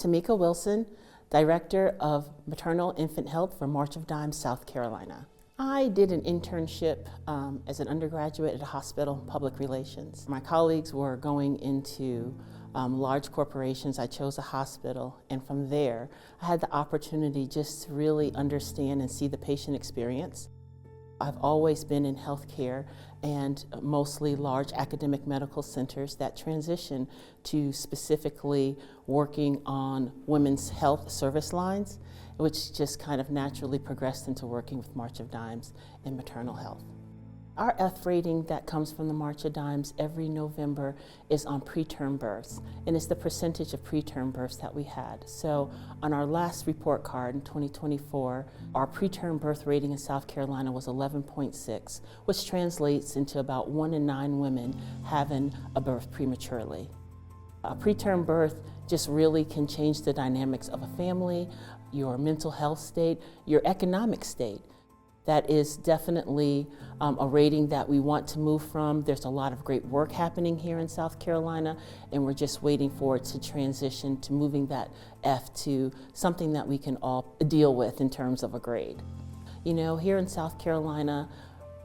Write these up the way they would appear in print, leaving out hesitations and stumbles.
Temeca Wilson, Director of Maternal Infant Health for March of Dimes, South Carolina. I did an internship as an undergraduate at a hospital, public relations. My colleagues were going into large corporations. I chose a hospital, and from there, I had the opportunity just to really understand and see the patient experience. I've always been in healthcare and mostly large academic medical centers that transition to specifically working on women's health service lines, which just kind of naturally progressed into working with March of Dimes in maternal health. Our F rating that comes from the March of Dimes every November is on preterm births, and it's the percentage of preterm births that we had. So on our last report card in 2024, our preterm birth rating in South Carolina was 11.6, which translates into about 1 in 9 women having a birth prematurely. A preterm birth just really can change the dynamics of a family, your mental health state, your economic state. That is definitely a rating that we want to move from. There's a lot of great work happening here in South Carolina, and we're just waiting for it to transition to moving that F to something that we can all deal with in terms of a grade. You know, here in South Carolina,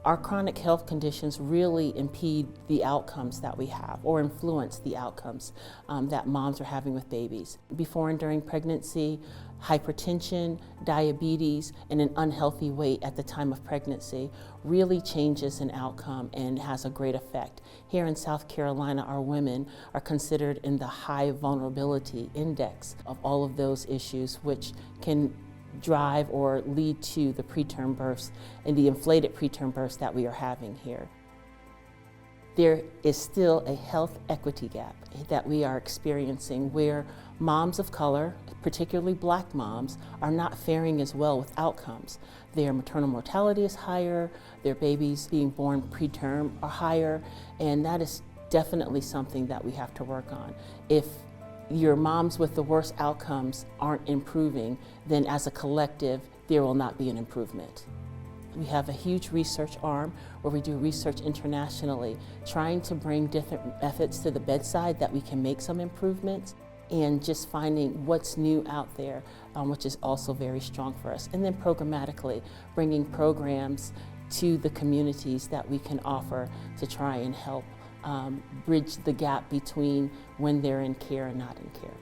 our chronic health conditions really impede the outcomes that we have or influence the outcomes that moms are having with babies. Before and during pregnancy, hypertension, diabetes, and an unhealthy weight at the time of pregnancy really changes an outcome and has a great effect. Here in South Carolina, our women are considered in the high vulnerability index of all of those issues, which can drive or lead to the preterm births and the inflated preterm births that we are having here. There is still a health equity gap that we are experiencing where moms of color, particularly Black moms, are not faring as well with outcomes. Their maternal mortality is higher, their babies being born preterm are higher, and that is definitely something that we have to work on. If your moms with the worst outcomes aren't improving, then as a collective, there will not be an improvement. We have a huge research arm where we do research internationally, trying to bring different methods to the bedside that we can make some improvements, and just finding what's new out there, which is also very strong for us. And then programmatically, bringing programs to the communities that we can offer to try and help bridge the gap between when they're in care and not in care.